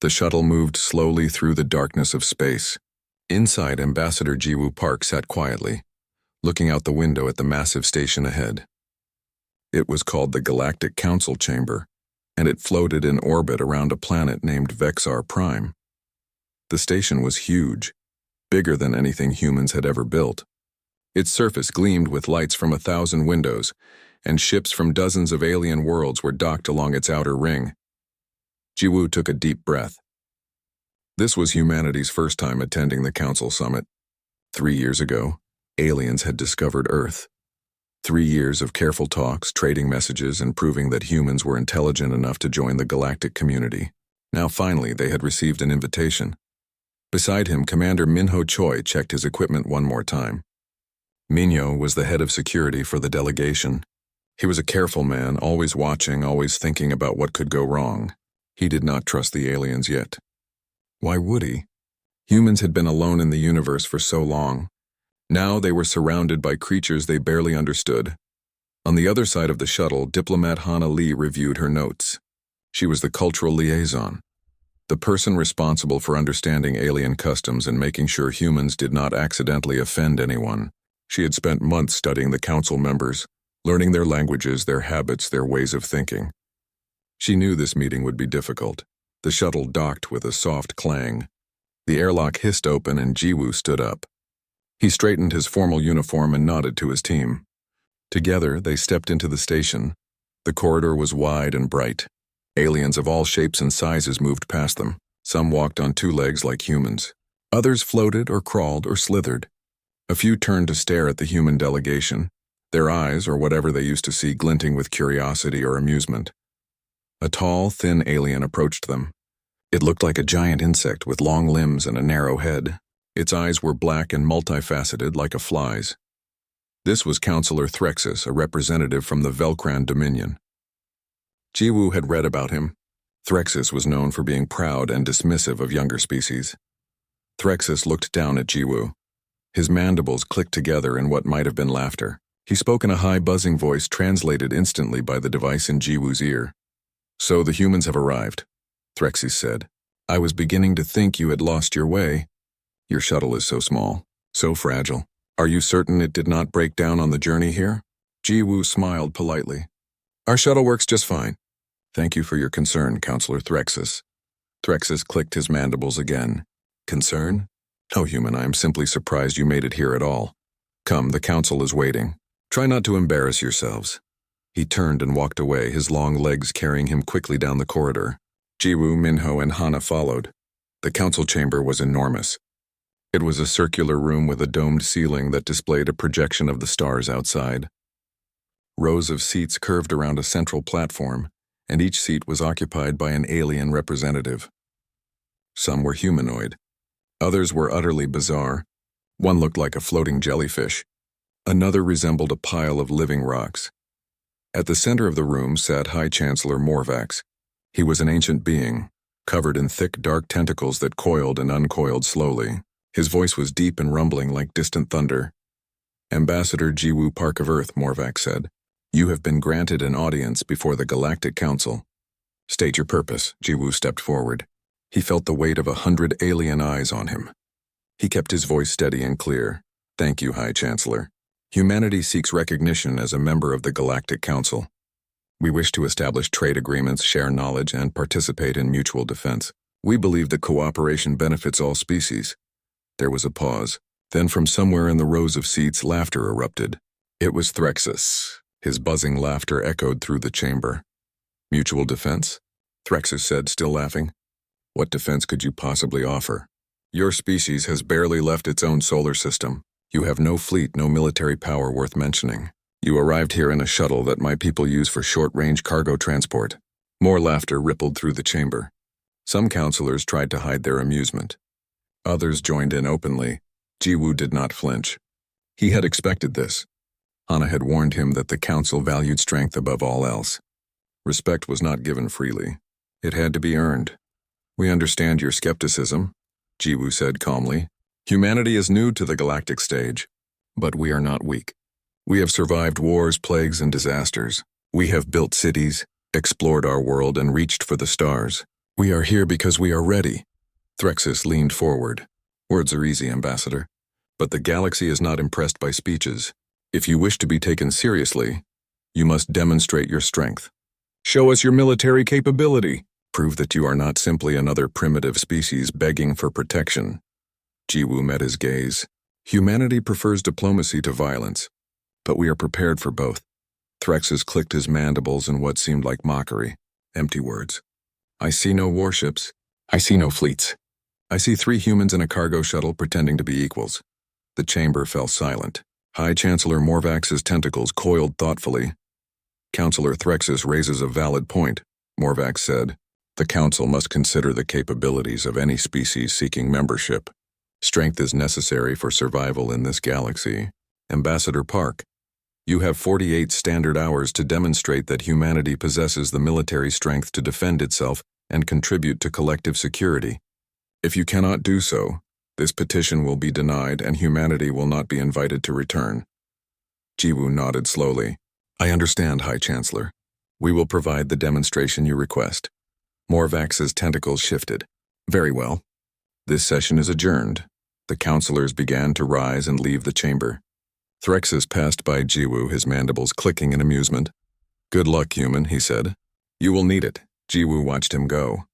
The shuttle moved slowly through the darkness of space. Inside, Ambassador Jiwoo Park sat quietly, looking out the window at the massive station ahead. It was called the Galactic Council Chamber, and it floated in orbit around a planet named Vexar Prime. The station was huge, bigger than anything humans had ever built. Its surface gleamed with lights from 1,000 windows, and ships from dozens of alien worlds were docked along its outer ring. Jiwoo took a deep breath. This was humanity's first time attending the Council Summit. 3 years ago, aliens had discovered Earth. 3 years of careful talks, trading messages, and proving that humans were intelligent enough to join the galactic community. Now finally, they had received an invitation. Beside him, Commander Minho Choi checked his equipment one more time. Minho was the head of security for the delegation. He was a careful man, always watching, always thinking about what could go wrong. He did not trust the aliens yet. Why would he? Humans had been alone in the universe for so long. Now they were surrounded by creatures they barely understood. On the other side of the shuttle, diplomat Hana Lee reviewed her notes. She was the cultural liaison, the person responsible for understanding alien customs and making sure humans did not accidentally offend anyone. She had spent months studying the council members, learning their languages, their habits, their ways of thinking. She knew this meeting would be difficult. The shuttle docked with a soft clang. The airlock hissed open and Jiwoo stood up. He straightened his formal uniform and nodded to his team. Together, they stepped into the station. The corridor was wide and bright. Aliens of all shapes and sizes moved past them. Some walked on 2 legs like humans. Others floated or crawled or slithered. A few turned to stare at the human delegation, their eyes, or whatever they used to see, glinting with curiosity or amusement. A tall, thin alien approached them. It looked like a giant insect with long limbs and a narrow head. Its eyes were black and multifaceted like a fly's. This was Counselor Threxus, a representative from the Velcran Dominion. Jiwoo had read about him. Threxus was known for being proud and dismissive of younger species. Threxus looked down at Jiwoo. His mandibles clicked together in what might have been laughter. He spoke in a high buzzing voice translated instantly by the device in Jiwoo's ear. "So the humans have arrived," Threxus said. "I was beginning to think you had lost your way. Your shuttle is so small, so fragile. Are you certain it did not break down on the journey here?" Jiwoo smiled politely. "Our shuttle works just fine. Thank you for your concern, Counselor Threxus." Threxus clicked his mandibles again. "Concern? No, human, I am simply surprised you made it here at all. Come, the council is waiting. Try not to embarrass yourselves." He turned and walked away, his long legs carrying him quickly down the corridor. Jiwoo, Minho, and Hana followed. The council chamber was enormous. It was a circular room with a domed ceiling that displayed a projection of the stars outside. Rows of seats curved around a central platform, and each seat was occupied by an alien representative. Some were humanoid. Others were utterly bizarre. One looked like a floating jellyfish. Another resembled a pile of living rocks. At the center of the room sat High Chancellor Morvax. He was an ancient being, covered in thick, dark tentacles that coiled and uncoiled slowly. His voice was deep and rumbling like distant thunder. "Ambassador Jiwoo Park of Earth," Morvax said. "You have been granted an audience before the Galactic Council." "State your purpose." Jiwoo stepped forward. He felt the weight of 100 alien eyes on him. He kept his voice steady and clear. "Thank you, High Chancellor. Humanity seeks recognition as a member of the Galactic Council. We wish to establish trade agreements, share knowledge, and participate in mutual defense. We believe that cooperation benefits all species." There was a pause. Then from somewhere in the rows of seats, laughter erupted. It was Threxus. His buzzing laughter echoed through the chamber. "Mutual defense?" Threxus said, still laughing. "What defense could you possibly offer? Your species has barely left its own solar system. You have no fleet, no military power worth mentioning. You arrived here in a shuttle that my people use for short-range cargo transport." More laughter rippled through the chamber. Some counselors tried to hide their amusement. Others joined in openly. Jiwoo did not flinch. He had expected this. Hana had warned him that the council valued strength above all else. Respect was not given freely. It had to be earned. "We understand your skepticism," Jiwoo said calmly. "Humanity is new to the galactic stage, but we are not weak. We have survived wars, plagues, and disasters. We have built cities, explored our world, and reached for the stars. We are here because we are ready. Threxus leaned forward. Words are easy, Ambassador. But the galaxy is not impressed by speeches. If you wish to be taken seriously, you must demonstrate your strength. Show us your military capability. Prove that you are not simply another primitive species begging for protection. Jiwoo met his gaze. Humanity prefers diplomacy to violence, but we are prepared for both. Threxus clicked his mandibles in what seemed like mockery. Empty words. I see no warships. I see no fleets. I see 3 humans in a cargo shuttle pretending to be equals. The chamber fell silent. High Chancellor Morvax's tentacles coiled thoughtfully. Counselor Threxus raises a valid point, Morvax said. The Council must consider the capabilities of any species seeking membership. Strength is necessary for survival in this galaxy. Ambassador Park, you have 48 standard hours to demonstrate that humanity possesses the military strength to defend itself and contribute to collective security. If you cannot do so, this petition will be denied and humanity will not be invited to return. Jiwoo nodded slowly. I understand, High Chancellor. We will provide the demonstration you request. Morvax's tentacles shifted. Very well. This session is adjourned. The counselors began to rise and leave the chamber. Threxus passed by Jiwoo, his mandibles clicking in amusement. Good luck, human, he said. You will need it. Jiwoo watched him go.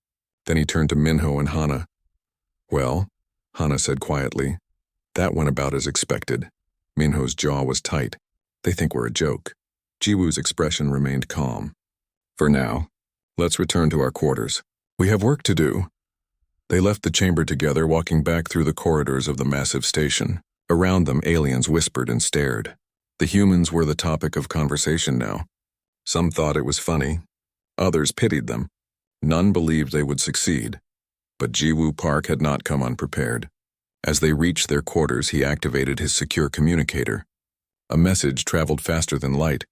Then he turned to Minho and Hana. Well, Hana said quietly. That went about as expected. Minho's jaw was tight. They think we're a joke. Jiwoo's expression remained calm. For now, let's return to our quarters. We have work to do. They left the chamber together, walking back through the corridors of the massive station. Around them, aliens whispered and stared. The humans were the topic of conversation now. Some thought it was funny. Others pitied them. None believed they would succeed. But Jiwoo Park had not come unprepared. As they reached their quarters, he activated his secure communicator. A message traveled faster than light,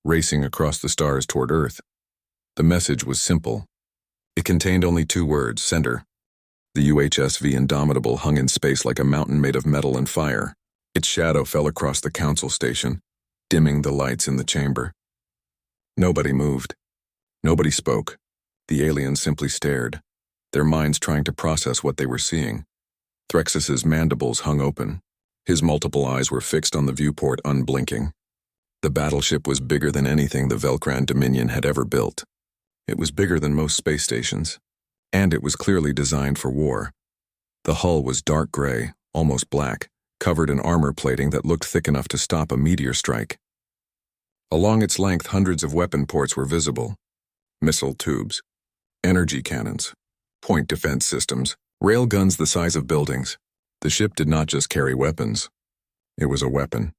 racing across the stars toward Earth. The message was simple. It contained only 2 words, sender. The UHSV Indomitable hung in space like a mountain made of metal and fire. Its shadow fell across the council station, dimming the lights in the chamber. Nobody moved. Nobody spoke. The aliens simply stared, their minds trying to process what they were seeing. Threxus's mandibles hung open. His multiple eyes were fixed on the viewport, unblinking. The battleship was bigger than anything the Velcran Dominion had ever built. It was bigger than most space stations. And it was clearly designed for war. The hull was dark gray, almost black, covered in armor plating that looked thick enough to stop a meteor strike. Along its length, hundreds of weapon ports were visible. Missile tubes, energy cannons, point defense systems, rail guns the size of buildings. The ship did not just carry weapons. It was a weapon.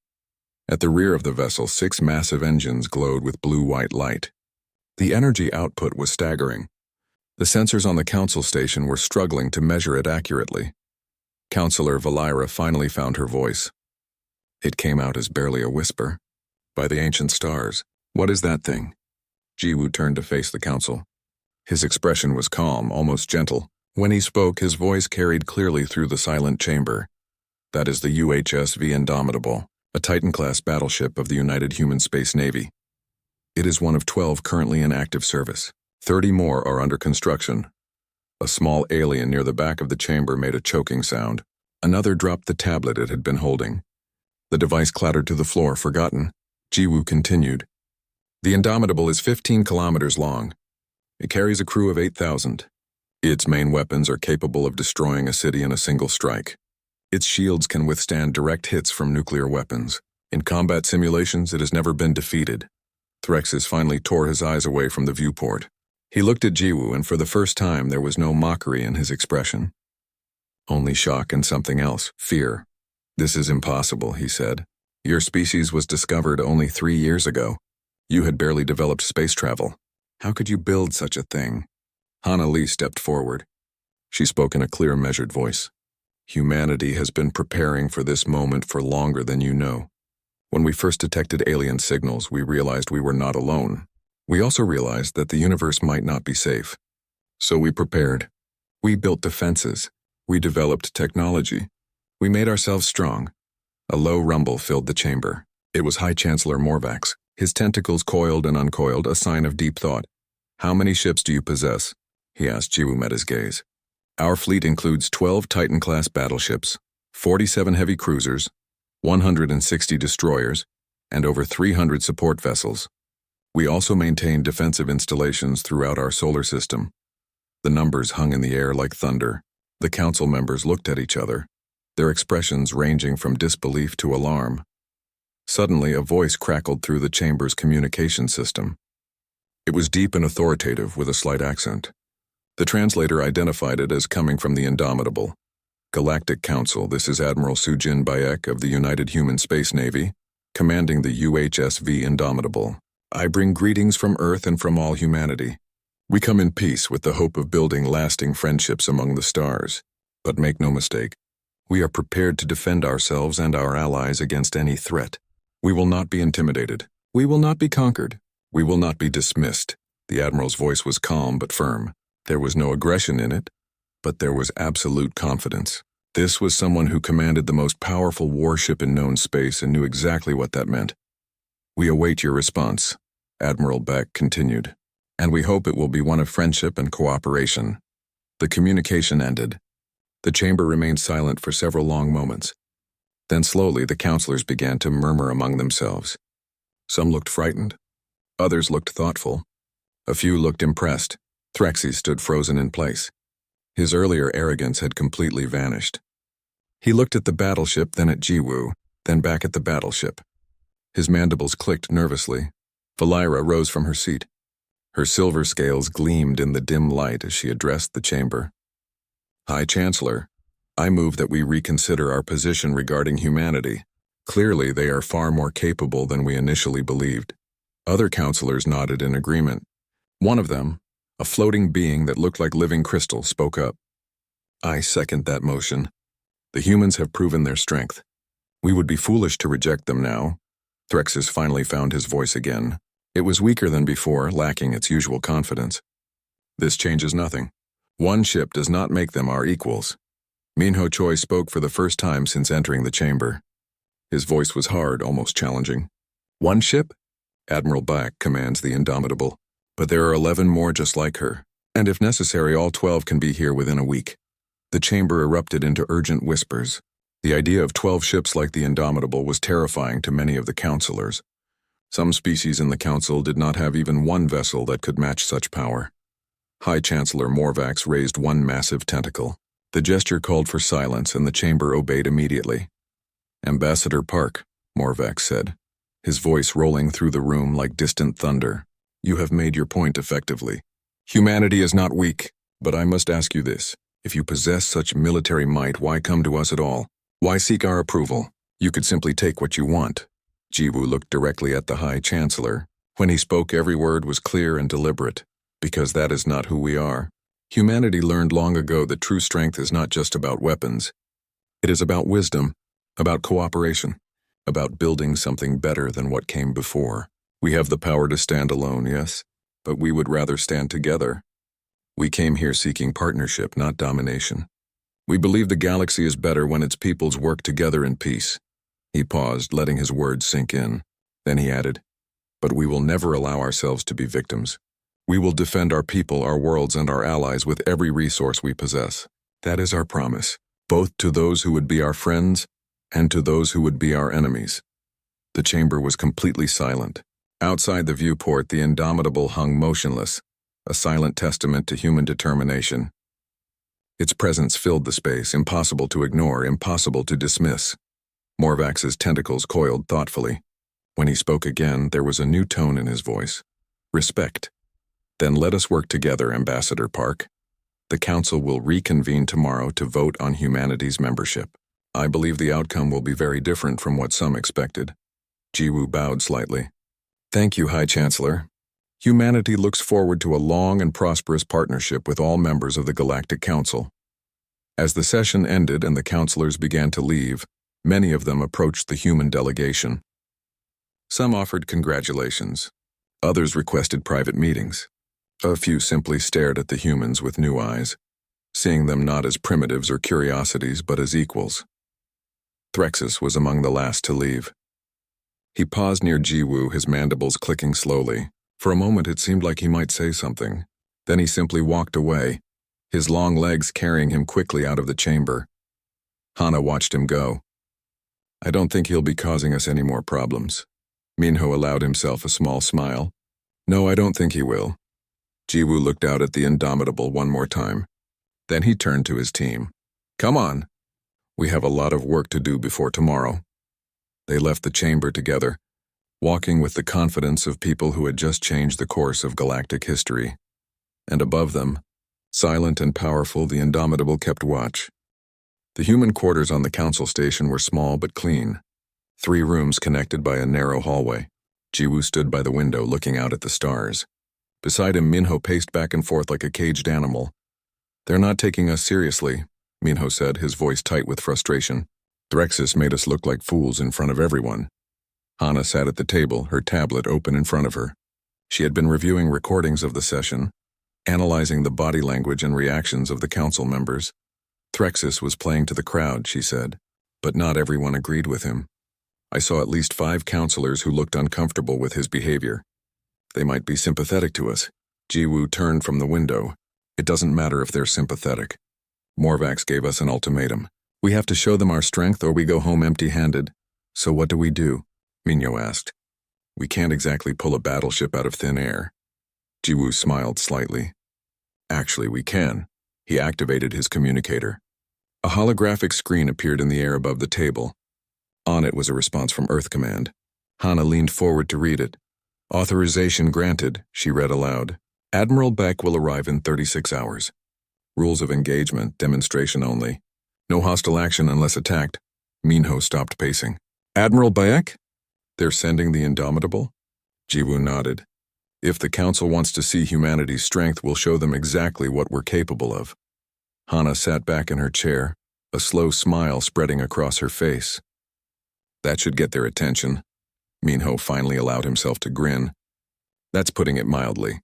At the rear of the vessel, 6 massive engines glowed with blue-white light. The energy output was staggering. The sensors on the council station were struggling to measure it accurately. Counselor Valira finally found her voice. It came out as barely a whisper. By the ancient stars, what is that thing? Jiwoo turned to face the council. His expression was calm, almost gentle. When he spoke, his voice carried clearly through the silent chamber. That is the UHSV Indomitable, a Titan-class battleship of the United Human Space Navy. It is one of 12 currently in active service. 30 more are under construction. A small alien near the back of the chamber made a choking sound. Another dropped the tablet it had been holding. The device clattered to the floor, forgotten. Jiwoo continued. The Indomitable is 15 kilometers long. It carries a crew of 8,000. Its main weapons are capable of destroying a city in a single strike. Its shields can withstand direct hits from nuclear weapons. In combat simulations, it has never been defeated. Threxus finally tore his eyes away from the viewport. He looked at Jiwoo, and for the first time there was no mockery in his expression. Only shock and something else, fear. This is impossible, he said. Your species was discovered only 3 years ago. You had barely developed space travel. How could you build such a thing? Hana Lee stepped forward. She spoke in a clear, measured voice. Humanity has been preparing for this moment for longer than you know. When we first detected alien signals, we realized we were not alone. We also realized that the universe might not be safe. So we prepared. We built defenses. We developed technology. We made ourselves strong. A low rumble filled the chamber. It was High Chancellor Morvax. His tentacles coiled and uncoiled, a sign of deep thought. How many ships do you possess? he asked. Jiwoo met his gaze. Our fleet includes 12 Titan-class battleships, 47 heavy cruisers, 160 destroyers, and over 300 support vessels. We also maintain defensive installations throughout our solar system. The numbers hung in the air like thunder. The council members looked at each other, their expressions ranging from disbelief to alarm. Suddenly, a voice crackled through the chamber's communication system. It was deep and authoritative with a slight accent. The translator identified it as coming from the Indomitable. Galactic Council, this is Admiral Sujin Bayek of the United Human Space Navy, commanding the UHSV Indomitable. I bring greetings from Earth and from all humanity. We come in peace with the hope of building lasting friendships among the stars. But make no mistake, we are prepared to defend ourselves and our allies against any threat. We will not be intimidated. We will not be conquered. We will not be dismissed. The Admiral's voice was calm but firm. There was no aggression in it, but there was absolute confidence. This was someone who commanded the most powerful warship in known space and knew exactly what that meant. We await your response, Admiral Beck continued, and we hope it will be one of friendship and cooperation. The communication ended. The chamber remained silent for several long moments. Then slowly the counselors began to murmur among themselves. Some looked frightened. Others looked thoughtful. A few looked impressed. Threxy stood frozen in place. His earlier arrogance had completely vanished. He looked at the battleship, then at Jiwoo, then back at the battleship. His mandibles clicked nervously. Valira rose from her seat. Her silver scales gleamed in the dim light as she addressed the chamber. High Chancellor, I move that we reconsider our position regarding humanity. Clearly, they are far more capable than we initially believed. Other counselors nodded in agreement. One of them, a floating being that looked like living crystal, spoke up. I second that motion. The humans have proven their strength. We would be foolish to reject them now. Threxus finally found his voice again. It was weaker than before, lacking its usual confidence. This changes nothing. One ship does not make them our equals. Minho Choi spoke for the first time since entering the chamber. His voice was hard, almost challenging. One ship? Admiral Baek commands the Indomitable. But there are 11 more just like her, and if necessary all 12 can be here within a week. The chamber erupted into urgent whispers. The idea of 12 ships like the Indomitable was terrifying to many of the counselors. Some species in the council did not have even one vessel that could match such power. High Chancellor Morvax raised one massive tentacle. The gesture called for silence and the chamber obeyed immediately. Ambassador Park, Morvax said, his voice rolling through the room like distant thunder. You have made your point effectively. Humanity is not weak, but I must ask you this. If you possess such military might, why come to us at all? Why seek our approval? You could simply take what you want. Jiwoo looked directly at the High Chancellor. When he spoke, every word was clear and deliberate, because that is not who we are. Humanity learned long ago that true strength is not just about weapons. It is about wisdom, about cooperation, about building something better than what came before. We have the power to stand alone, yes, but we would rather stand together. We came here seeking partnership, not domination. We believe the galaxy is better when its peoples work together in peace. He paused, letting his words sink in. Then he added, but we will never allow ourselves to be victims. We will defend our people, our worlds, and our allies with every resource we possess. That is our promise, both to those who would be our friends and to those who would be our enemies. The chamber was completely silent. Outside the viewport, the Indomitable hung motionless, a silent testament to human determination. Its presence filled the space, impossible to ignore, impossible to dismiss. Morvax's tentacles coiled thoughtfully. When he spoke again, there was a new tone in his voice. Respect. Then let us work together, Ambassador Park. The Council will reconvene tomorrow to vote on humanity's membership. I believe the outcome will be very different from what some expected. Jiwoo bowed slightly. Thank you, High Chancellor. Humanity looks forward to a long and prosperous partnership with all members of the Galactic Council. As the session ended and the counselors began to leave, many of them approached the human delegation. Some offered congratulations. Others requested private meetings. A few simply stared at the humans with new eyes, seeing them not as primitives or curiosities but as equals. Threxus was among the last to leave. He paused near Jiwoo, his mandibles clicking slowly. For a moment it seemed like he might say something. Then he simply walked away, his long legs carrying him quickly out of the chamber. Hana watched him go. I don't think he'll be causing us any more problems. Minho allowed himself a small smile. No, I don't think he will. Jiwoo looked out at the Indomitable one more time. Then he turned to his team. Come on. We have a lot of work to do before tomorrow. They left the chamber together, walking with the confidence of people who had just changed the course of galactic history. And above them, silent and powerful, the Indomitable kept watch. The human quarters on the council station were small but clean. 3 rooms connected by a narrow hallway. Jiwoo stood by the window looking out at the stars. Beside him, Minho paced back and forth like a caged animal. They're not taking us seriously, Minho said, his voice tight with frustration. Threxis made us look like fools in front of everyone. Hana sat at the table, her tablet open in front of her. She had been reviewing recordings of the session, analyzing the body language and reactions of the council members. Threxis was playing to the crowd, she said, but not everyone agreed with him. I saw at least 5 counselors who looked uncomfortable with his behavior. They might be sympathetic to us. Jiwoo turned from the window. It doesn't matter if they're sympathetic. Morvax gave us an ultimatum. We have to show them our strength or we go home empty-handed. So what do? Minho asked. We can't exactly pull a battleship out of thin air. Jiwoo smiled slightly. Actually, we can. He activated his communicator. A holographic screen appeared in the air above the table. On it was a response from Earth Command. Hana leaned forward to read it. Authorization granted, she read aloud. Admiral Beck will arrive in 36 hours. Rules of engagement, demonstration only. No hostile action unless attacked. Minho stopped pacing. Admiral Beck? They're sending the Indomitable? Jiwoo nodded. If the Council wants to see humanity's strength, we'll show them exactly what we're capable of. Hana sat back in her chair, a slow smile spreading across her face. That should get their attention. Minho finally allowed himself to grin. That's putting it mildly.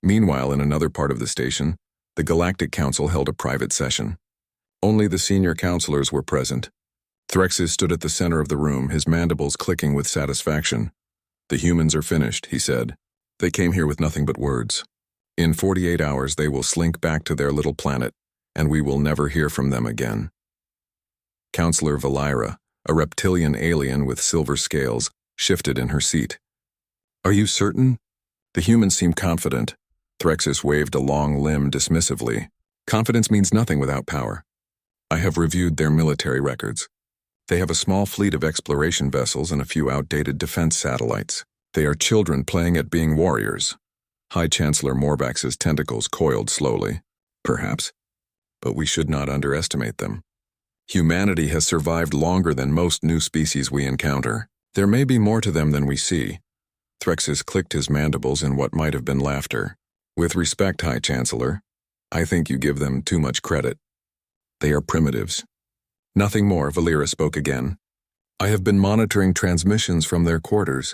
Meanwhile, in another part of the station, the Galactic Council held a private session. Only the senior counselors were present. Threxis stood at the center of the room, his mandibles clicking with satisfaction. The humans are finished, he said. They came here with nothing but words. In 48 hours, they will slink back to their little planet, and we will never hear from them again. Counselor Valira, a reptilian alien with silver scales, shifted in her seat. Are you certain? The humans seemed confident. Threxis waved a long limb dismissively. Confidence means nothing without power. I have reviewed their military records. They have a small fleet of exploration vessels and a few outdated defense satellites. They are children playing at being warriors. High Chancellor Morvax's tentacles coiled slowly. Perhaps. But we should not underestimate them. Humanity has survived longer than most new species we encounter. There may be more to them than we see. Threxis clicked his mandibles in what might have been laughter. With respect, High Chancellor, I think you give them too much credit. They are primitives. Nothing more, Valira spoke again. I have been monitoring transmissions from their quarters.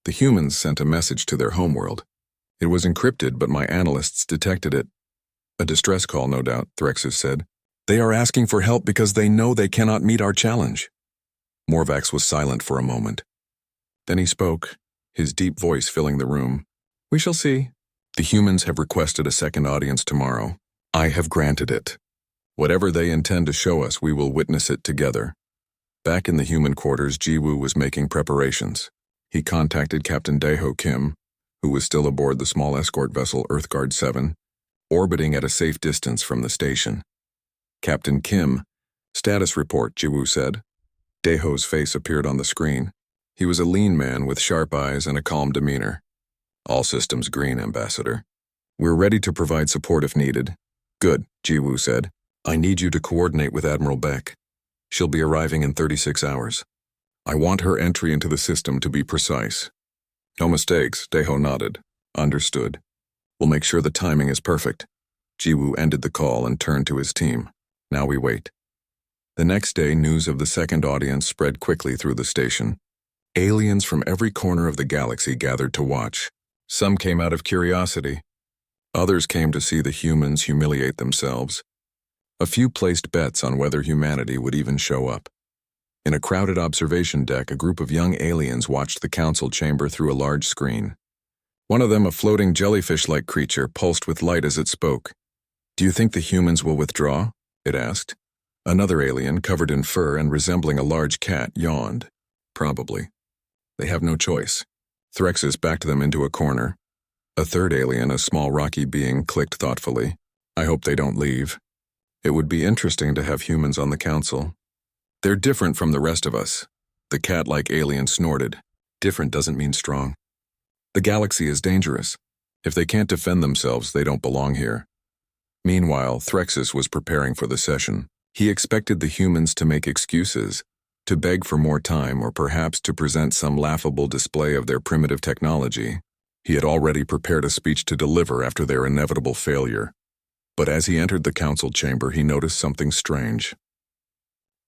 The humans sent a message to their homeworld. It was encrypted, but my analysts detected it. A distress call, no doubt, Threxis said. They are asking for help because they know they cannot meet our challenge. Morvax was silent for a moment. Then he spoke, his deep voice filling the room. We shall see. The humans have requested a second audience tomorrow. I have granted it. Whatever they intend to show us, we will witness it together. Back in the human quarters, Jiwoo was making preparations. He contacted Captain Daeho Kim, who was still aboard the small escort vessel Earthguard 7, orbiting at a safe distance from the station. Captain Kim, status report, Jiwoo said. Daeho's face appeared on the screen. He was a lean man with sharp eyes and a calm demeanor. All systems green, Ambassador. We're ready to provide support if needed. Good, Jiwoo said. I need you to coordinate with Admiral Beck. She'll be arriving in 36 hours. I want her entry into the system to be precise. No mistakes, Daeho nodded. Understood. We'll make sure the timing is perfect. Jiwoo ended the call and turned to his team. Now we wait. The next day, news of the second audience spread quickly through the station. Aliens from every corner of the galaxy gathered to watch. Some came out of curiosity. Others came to see the humans humiliate themselves. A few placed bets on whether humanity would even show up. In a crowded observation deck, a group of young aliens watched the council chamber through a large screen. One of them, a floating jellyfish-like creature, pulsed with light as it spoke. "Do you think the humans will withdraw?" it asked. Another alien, covered in fur and resembling a large cat, yawned. "Probably. They have no choice." Threxus backed them into a corner. A third alien, a small rocky being, clicked thoughtfully. "I hope they don't leave. It would be interesting to have humans on the council. They're different from the rest of us." The cat-like alien snorted. "Different doesn't mean strong. The galaxy is dangerous. If they can't defend themselves, they don't belong here." Meanwhile, Threxus was preparing for the session. He expected the humans to make excuses, to beg for more time, or perhaps to present some laughable display of their primitive technology. He had already prepared a speech to deliver after their inevitable failure. But as he entered the council chamber, he noticed something strange.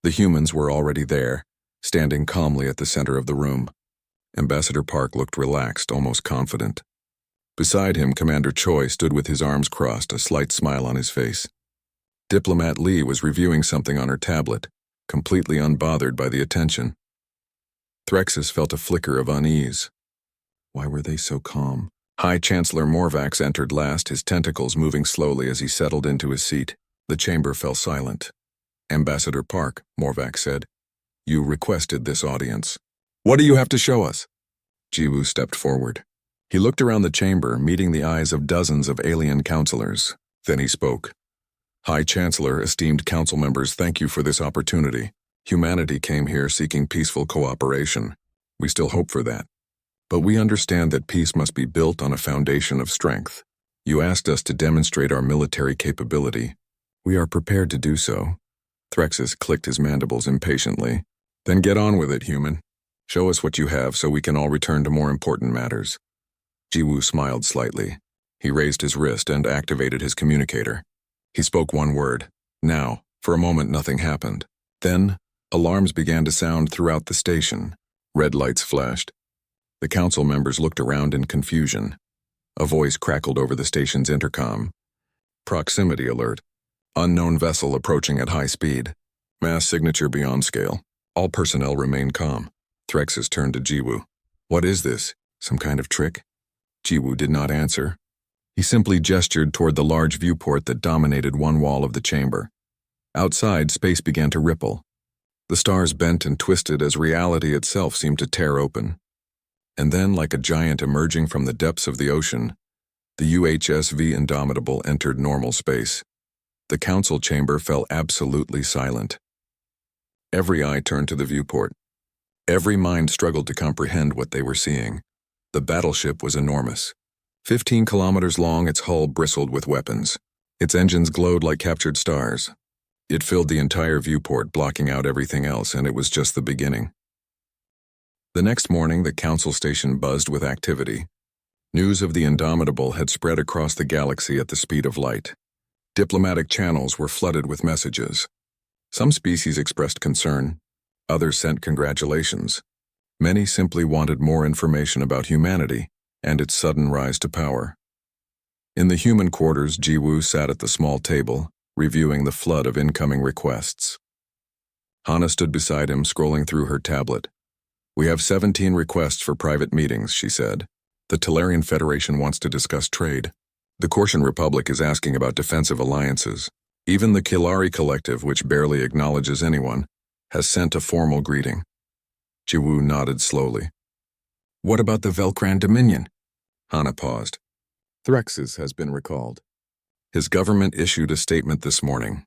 The humans were already there, standing calmly at the center of the room. Ambassador Park looked relaxed, almost confident. Beside him, Commander Choi stood with his arms crossed, a slight smile on his face. Diplomat Lee was reviewing something on her tablet, completely unbothered by the attention. Threxus felt a flicker of unease. Why were they so calm? High Chancellor Morvax entered last, his tentacles moving slowly as he settled into his seat. The chamber fell silent. "Ambassador Park," Morvax said, "you requested this audience. What do you have to show us?" Jiwoo stepped forward. He looked around the chamber, meeting the eyes of dozens of alien counselors. Then he spoke. "High Chancellor, esteemed council members, thank you for this opportunity. Humanity came here seeking peaceful cooperation. We still hope for that. But we understand that peace must be built on a foundation of strength. You asked us to demonstrate our military capability. We are prepared to do so." Threxus clicked his mandibles impatiently. "Then get on with it, human. Show us what you have so we can all return to more important matters." Jiwoo smiled slightly. He raised his wrist and activated his communicator. He spoke one word. Now, for a moment, nothing happened. Then, alarms began to sound throughout the station. Red lights flashed. The council members looked around in confusion. A voice crackled over the station's intercom. "Proximity alert. Unknown vessel approaching at high speed. Mass signature beyond scale. All personnel remain calm." Threxus turned to Jiwoo. "What is this? Some kind of trick?" Jiwoo did not answer. He simply gestured toward the large viewport that dominated one wall of the chamber. Outside, space began to ripple. The stars bent and twisted as reality itself seemed to tear open. And then, like a giant emerging from the depths of the ocean, the UHSV Indomitable entered normal space. The council chamber fell absolutely silent. Every eye turned to the viewport. Every mind struggled to comprehend what they were seeing. The battleship was enormous. 15 kilometers long, its hull bristled with weapons. Its engines glowed like captured stars. It filled the entire viewport, blocking out everything else, and it was just the beginning. The next morning, the council station buzzed with activity. News of the Indomitable had spread across the galaxy at the speed of light. Diplomatic channels were flooded with messages. Some species expressed concern. Others sent congratulations. Many simply wanted more information about humanity and its sudden rise to power. In the human quarters, Jiwoo sat at the small table, reviewing the flood of incoming requests. Hana stood beside him, scrolling through her tablet. "We have 17 requests for private meetings," she said. "The Talarian Federation wants to discuss trade. The Korsian Republic is asking about defensive alliances. Even the Kilari Collective, which barely acknowledges anyone, has sent a formal greeting." Jiwoo nodded slowly. "What about the Velcran Dominion?" Hana paused. "Threxus has been recalled. His government issued a statement this morning.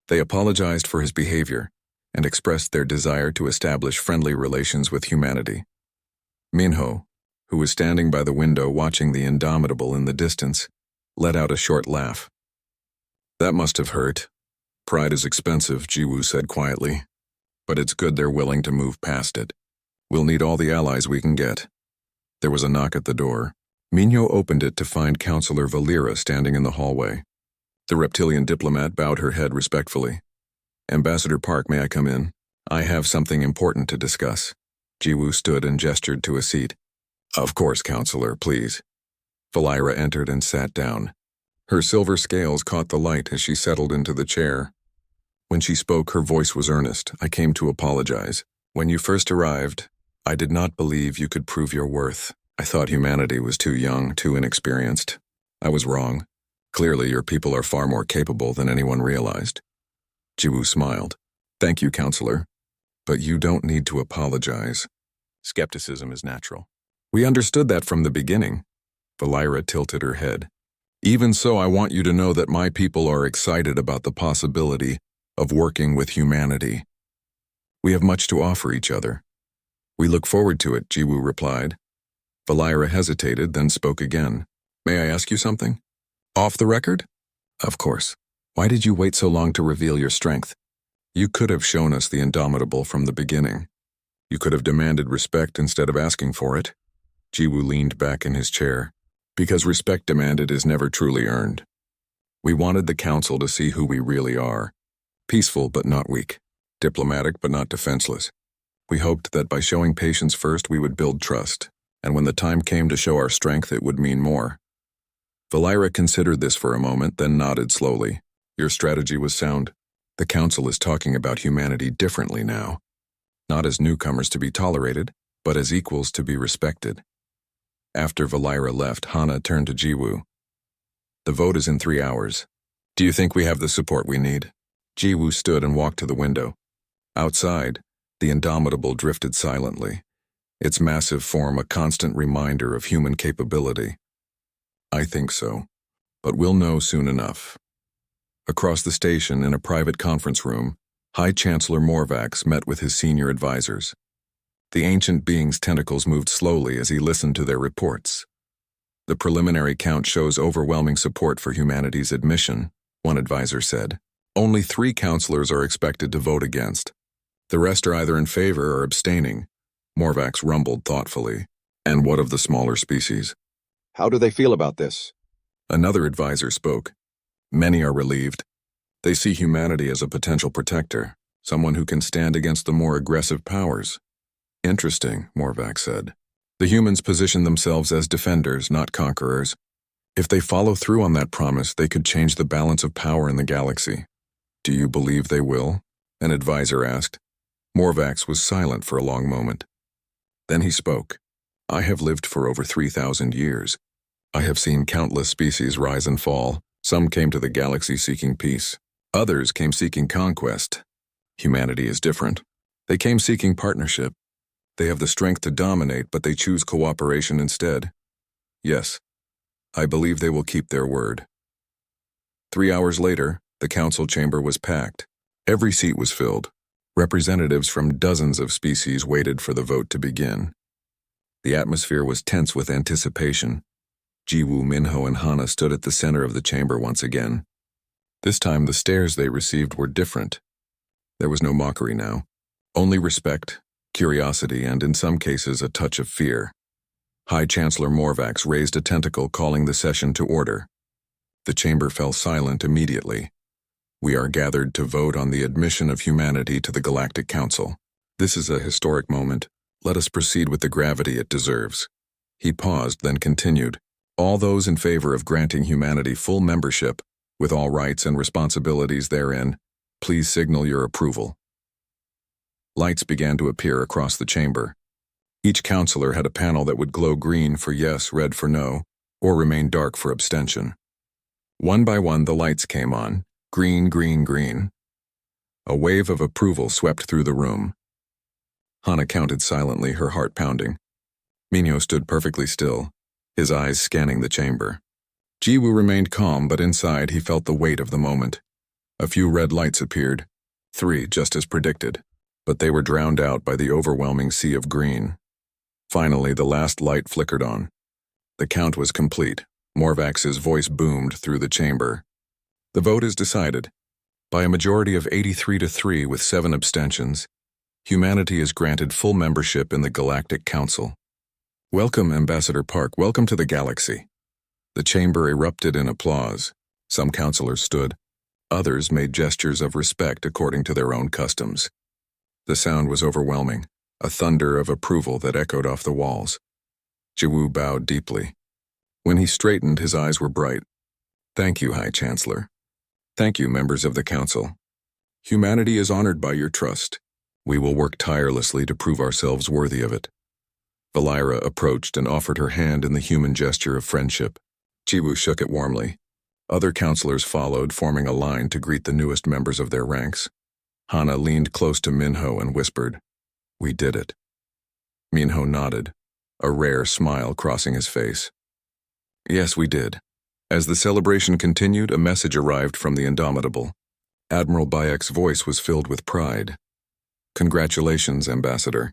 They apologized for his behavior and expressed their desire to establish friendly relations with humanity." Minho, who was standing by the window watching the Indomitable in the distance, let out a short laugh. "That must have hurt. Pride is expensive," Jiwoo said quietly. "But it's good they're willing to move past it. We'll need all the allies we can get." There was a knock at the door. Minho opened it to find Counselor Valera standing in the hallway. The reptilian diplomat bowed her head respectfully. "Ambassador Park, may I come in? I have something important to discuss." Jiwoo stood and gestured to a seat. "Of course, Counselor, please." Valera entered and sat down. Her silver scales caught the light as she settled into the chair. When she spoke, her voice was earnest. "I came to apologize. When you first arrived, I did not believe you could prove your worth. I thought humanity was too young, too inexperienced. I was wrong. Clearly, your people are far more capable than anyone realized. Jiwoo smiled. Thank you, counselor. But you don't need to apologize. Skepticism is natural. We understood that from the beginning. Valira tilted her head. Even so, I want you to know that my people are excited about the possibility of working with humanity. We have much to offer each other. We look forward to it, Jiwoo replied. Valira hesitated, then spoke again. May I ask you something? Off the record? Of course. Why did you wait so long to reveal your strength? You could have shown us the indomitable from the beginning. You could have demanded respect instead of asking for it. Jiwoo leaned back in his chair. Because respect demanded is never truly earned. We wanted the council to see who we really are. Peaceful but not weak. Diplomatic but not defenseless. We hoped that by showing patience first we would build trust, and when the time came to show our strength it would mean more. Valira considered this for a moment, then nodded slowly. Your strategy was sound. The council is talking about humanity differently now. Not as newcomers to be tolerated, but as equals to be respected. After Valira left, Hana turned to Jiwoo. The vote is in 3 hours. Do you think we have the support we need? Jiwoo stood and walked to the window. Outside, the indomitable drifted silently, its massive form a constant reminder of human capability. I think so, but we'll know soon enough. Across the station, in a private conference room, High Chancellor Morvax met with his senior advisors. The ancient being's tentacles moved slowly as he listened to their reports. The preliminary count shows overwhelming support for humanity's admission, one advisor said. Only 3 counselors are expected to vote against. The rest are either in favor or abstaining. Morvax rumbled thoughtfully. And what of the smaller species? How do they feel about this? Another advisor spoke. Many are relieved. They see humanity as a potential protector, someone who can stand against the more aggressive powers. Interesting, Morvax said. The humans position themselves as defenders, not conquerors. If they follow through on that promise, they could change the balance of power in the galaxy. Do you believe they will? An advisor asked. Morvax was silent for a long moment. Then he spoke. I have lived for over 3,000 years. I have seen countless species rise and fall. Some came to the galaxy seeking peace. Others came seeking conquest. Humanity is different. They came seeking partnership. They have the strength to dominate, but they choose cooperation instead. Yes, I believe they will keep their word. 3 hours later, the council chamber was packed. Every seat was filled. Representatives from dozens of species waited for the vote to begin. The atmosphere was tense with anticipation. Jiwoo, Minho, and Hana stood at the center of the chamber once again. This time, the stares they received were different. There was no mockery now. Only respect, curiosity, and in some cases a touch of fear. High Chancellor Morvax raised a tentacle calling the session to order. The chamber fell silent immediately. We are gathered to vote on the admission of humanity to the Galactic Council. This is a historic moment. Let us proceed with the gravity it deserves. He paused, then continued. All those in favor of granting humanity full membership, with all rights and responsibilities therein, please signal your approval. Lights began to appear across the chamber. Each counselor had a panel that would glow green for yes, red for no, or remain dark for abstention. One by one, the lights came on. Green, green, green. A wave of approval swept through the room. Hana counted silently, her heart pounding. Minho stood perfectly still, his eyes scanning the chamber. Jiwoo remained calm, but inside he felt the weight of the moment. A few red lights appeared. 3, just as predicted. But they were drowned out by the overwhelming sea of green. Finally, the last light flickered on. The count was complete. Morvax's voice boomed through the chamber. The vote is decided. By a majority of 83-3 with 7 abstentions, humanity is granted full membership in the Galactic Council. Welcome, Ambassador Park. Welcome to the galaxy. The chamber erupted in applause. Some counselors stood. Others made gestures of respect according to their own customs. The sound was overwhelming, a thunder of approval that echoed off the walls. Jiwoo bowed deeply. When he straightened, his eyes were bright. Thank you, High Chancellor. Thank you, members of the Council. Humanity is honored by your trust. We will work tirelessly to prove ourselves worthy of it. Valira approached and offered her hand in the human gesture of friendship. Jiwoo shook it warmly. Other counselors followed, forming a line to greet the newest members of their ranks. Hana leaned close to Minho and whispered, "We did it." Minho nodded, a rare smile crossing his face. "Yes, we did." As the celebration continued, a message arrived from the Indomitable. Admiral Bayek's voice was filled with pride. "Congratulations, Ambassador.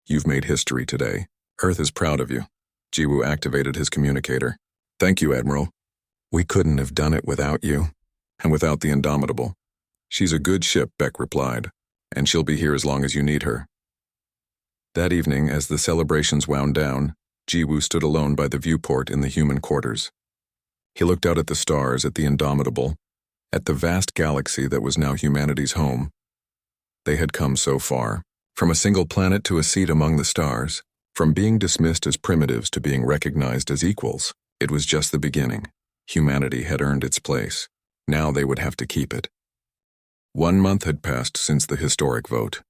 You've made history today. Earth is proud of you." Jiwoo activated his communicator. "Thank you, Admiral. We couldn't have done it without you, and without the Indomitable. She's a good ship," Beck replied, "and she'll be here as long as you need her." That evening, as the celebrations wound down, Jiwoo stood alone by the viewport in the human quarters. He looked out at the stars, at the Indomitable, at the vast galaxy that was now humanity's home. They had come so far, from a single planet to a seat among the stars, from being dismissed as primitives to being recognized as equals. It was just the beginning. Humanity had earned its place. Now they would have to keep it. 1 month had passed since the historic vote.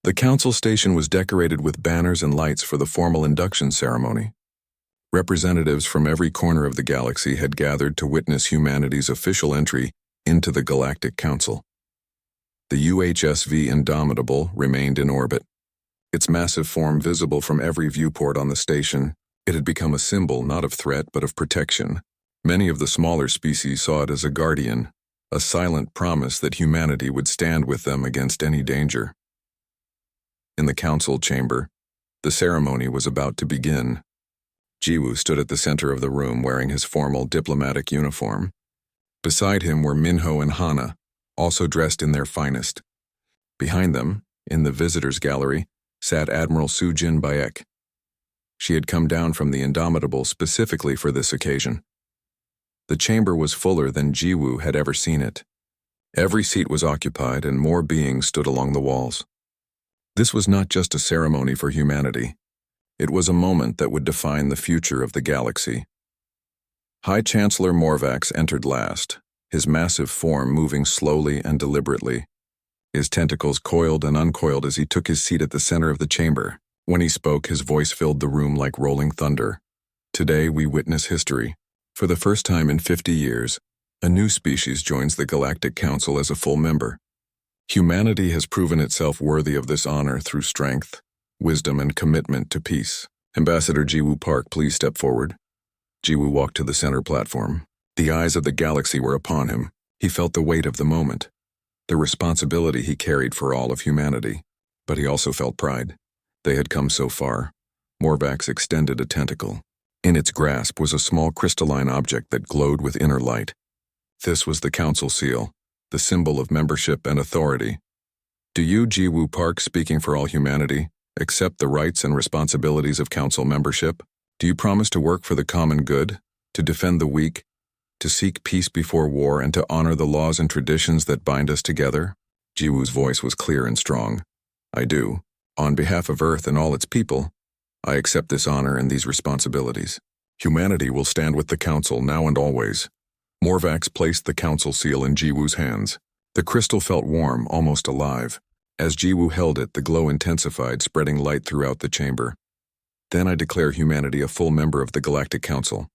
The council station was decorated with banners and lights for the formal induction ceremony. Representatives from every corner of the galaxy had gathered to witness humanity's official entry into the Galactic Council. The UHSV Indomitable remained in orbit. Its massive form visible from every viewport on the station, it had become a symbol not of threat but of protection. Many of the smaller species saw it as a guardian, a silent promise that humanity would stand with them against any danger. In the council chamber, the ceremony was about to begin. Jiwoo stood at the center of the room wearing his formal diplomatic uniform. Beside him were Minho and Hana, also dressed in their finest. Behind them, in the visitors' gallery, sat Admiral Sujin Bayek. She had come down from the Indomitable specifically for this occasion. The chamber was fuller than Jiwoo had ever seen it. Every seat was occupied and more beings stood along the walls. This was not just a ceremony for humanity. It was a moment that would define the future of the galaxy. High Chancellor Morvax entered last, his massive form moving slowly and deliberately. His tentacles coiled and uncoiled as he took his seat at the center of the chamber. When he spoke, his voice filled the room like rolling thunder. Today we witness history. For the first time in 50 years, a new species joins the Galactic Council as a full member. Humanity has proven itself worthy of this honor through strength, wisdom, and commitment to peace. Ambassador Jiwoo Park, please step forward. Jiwoo walked to the center platform. The eyes of the galaxy were upon him. He felt the weight of the moment, the responsibility he carried for all of humanity. But he also felt pride. They had come so far. Morvax extended a tentacle. In its grasp was a small crystalline object that glowed with inner light. This was the Council Seal, the symbol of membership and authority. Do you, Jiwoo Park, speaking for all humanity, accept the rights and responsibilities of Council membership? Do you promise to work for the common good, to defend the weak, to seek peace before war, and to honor the laws and traditions that bind us together? Jiwoo's voice was clear and strong. I do. On behalf of Earth and all its people, I accept this honor and these responsibilities. Humanity will stand with the Council now and always. Morvax placed the Council Seal in Jiwoo's hands. The crystal felt warm, almost alive. As Jiwoo held it, the glow intensified, spreading light throughout the chamber. Then I declare humanity a full member of the Galactic Council.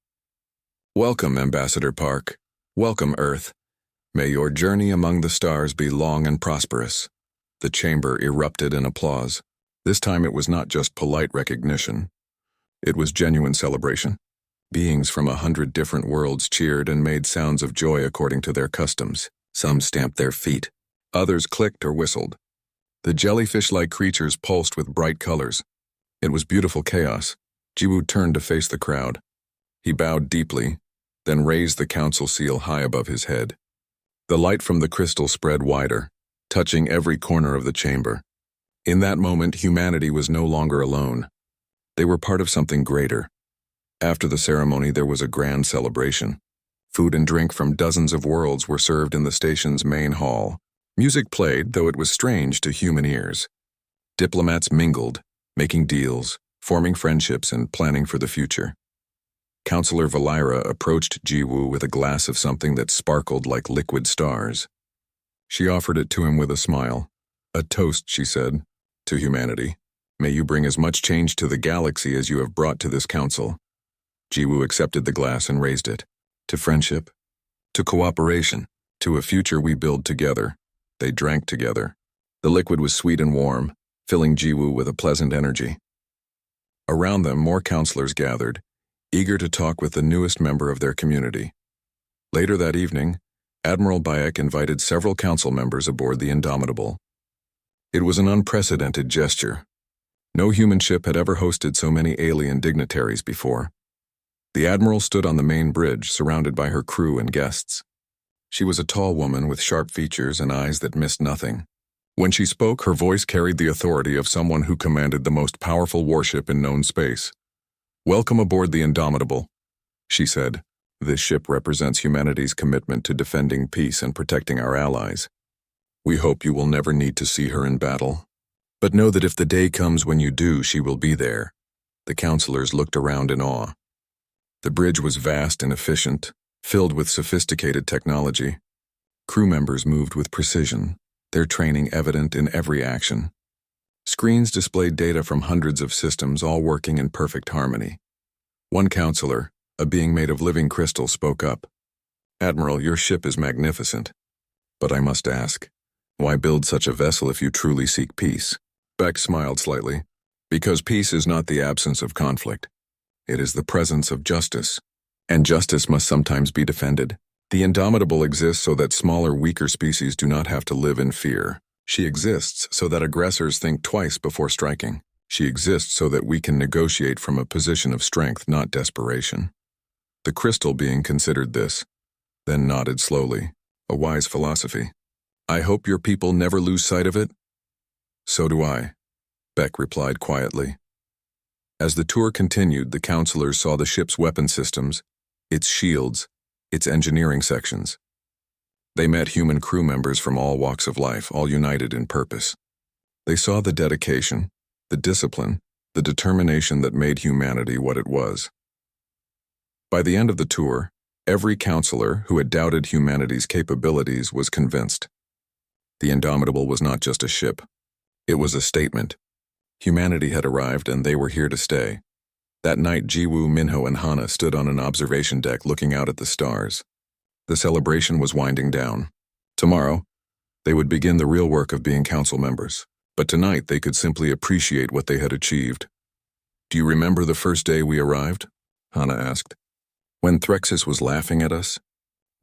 Welcome, Ambassador Park. Welcome, Earth. May your journey among the stars be long and prosperous. The chamber erupted in applause. This time it was not just polite recognition. It was genuine celebration. Beings from 100 different worlds cheered and made sounds of joy according to their customs. Some stamped their feet. Others clicked or whistled. The jellyfish-like creatures pulsed with bright colors. It was beautiful chaos. Jiwoo turned to face the crowd. He bowed deeply, then raised the Council Seal high above his head. The light from the crystal spread wider, touching every corner of the chamber. In that moment, humanity was no longer alone. They were part of something greater. After the ceremony, there was a grand celebration. Food and drink from dozens of worlds were served in the station's main hall. Music played, though it was strange to human ears. Diplomats mingled, making deals, forming friendships, and planning for the future. Counselor Valira approached Jiwoo with a glass of something that sparkled like liquid stars. She offered it to him with a smile. A toast, she said, to humanity. May you bring as much change to the galaxy as you have brought to this council. Jiwoo accepted the glass and raised it. To friendship, to cooperation, to a future we build together. They drank together. The liquid was sweet and warm, filling Jiwoo with a pleasant energy. Around them, more counselors gathered, eager to talk with the newest member of their community. Later that evening, Admiral Bayek invited several council members aboard the Indomitable. It was an unprecedented gesture. No human ship had ever hosted so many alien dignitaries before. The Admiral stood on the main bridge, surrounded by her crew and guests. She was a tall woman with sharp features and eyes that missed nothing. When she spoke, her voice carried the authority of someone who commanded the most powerful warship in known space. "Welcome aboard the Indomitable," she said. "This ship represents humanity's commitment to defending peace and protecting our allies. We hope you will never need to see her in battle. But know that if the day comes when you do, she will be there." The counselors looked around in awe. The bridge was vast and efficient, filled with sophisticated technology. Crew members moved with precision, their training evident in every action. Screens displayed data from hundreds of systems, all working in perfect harmony. One counselor, a being made of living crystal, spoke up. "Admiral, your ship is magnificent. But I must ask, why build such a vessel if you truly seek peace?" Beck smiled slightly. "Because peace is not the absence of conflict. It is the presence of justice. And justice must sometimes be defended. The Indomitable exists so that smaller, weaker species do not have to live in fear. She exists so that aggressors think twice before striking. She exists so that we can negotiate from a position of strength, not desperation." The crystal being considered this, then nodded slowly. "A wise philosophy. I hope your people never lose sight of it." "So do I," Beck replied quietly. As the tour continued, the counselors saw the ship's weapon systems, its shields, its engineering sections. They met human crew members from all walks of life, all united in purpose. They saw the dedication, the discipline, the determination that made humanity what it was. By the end of the tour, every counselor who had doubted humanity's capabilities was convinced. The Indomitable was not just a ship. It was a statement. Humanity had arrived and they were here to stay. That night, Jiwoo, Minho, and Hana stood on an observation deck looking out at the stars. The celebration was winding down. Tomorrow, they would begin the real work of being council members, but tonight they could simply appreciate what they had achieved. "Do you remember the first day we arrived?" Hana asked. "When Threxus was laughing at us?"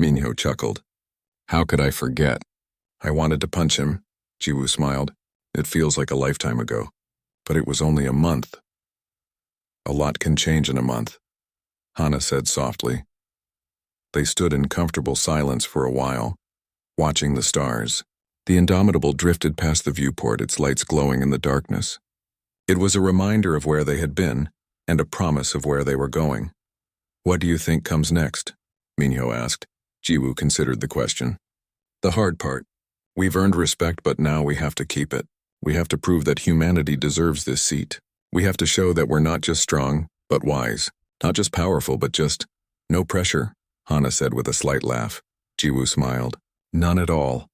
Minho chuckled. "How could I forget? I wanted to punch him," Jiwoo smiled. "It feels like a lifetime ago. But it was only a month." "A lot can change in a month," Hana said softly. They stood in comfortable silence for a while, watching the stars. The Indomitable drifted past the viewport, its lights glowing in the darkness. It was a reminder of where they had been, and a promise of where they were going. "What do you think comes next?" Minho asked. Jiwoo considered the question. "The hard part. We've earned respect, but now we have to keep it. We have to prove that humanity deserves this seat. We have to show that we're not just strong, but wise. Not just powerful, but just no pressure," Hana said with a slight laugh. Jiwoo smiled. "None at all."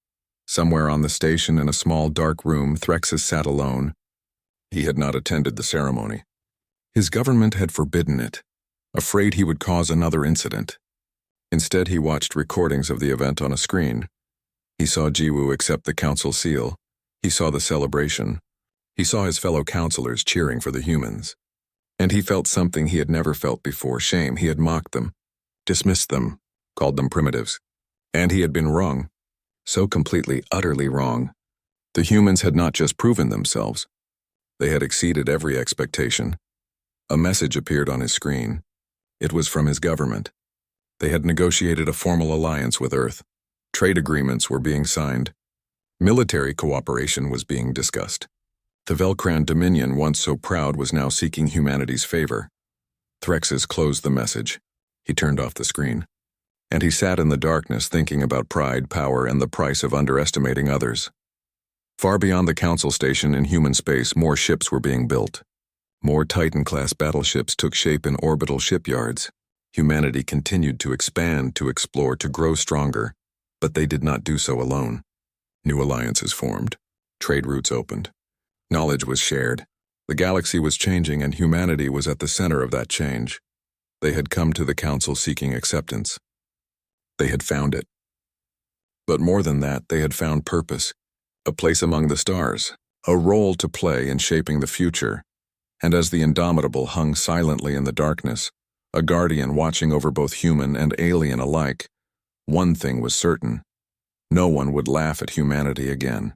Somewhere on the station in a small dark room, Threxus sat alone. He had not attended the ceremony. His government had forbidden it, afraid he would cause another incident. Instead, he watched recordings of the event on a screen. He saw Jiwoo accept the council seal. He saw the celebration. He saw his fellow counselors cheering for the humans. And he felt something he had never felt before, shame. He had mocked them, dismissed them, called them primitives. And he had been wrong. So completely, utterly wrong. The humans had not just proven themselves. They had exceeded every expectation. A message appeared on his screen. It was from his government. They had negotiated a formal alliance with Earth. Trade agreements were being signed. Military cooperation was being discussed. The Velcran Dominion, once so proud, was now seeking humanity's favor. Threxus closed the message. He turned off the screen. And he sat in the darkness thinking about pride, power, and the price of underestimating others. Far beyond the council station in human space, more ships were being built. More Titan-class battleships took shape in orbital shipyards. Humanity continued to expand, to explore, to grow stronger. But they did not do so alone. New alliances formed. Trade routes opened. Knowledge was shared. The galaxy was changing and humanity was at the center of that change. They had come to the council seeking acceptance. They had found it. But more than that, they had found purpose, a place among the stars, a role to play in shaping the future. And as the Indomitable hung silently in the darkness, a guardian watching over both human and alien alike, one thing was certain: no one would laugh at humanity again.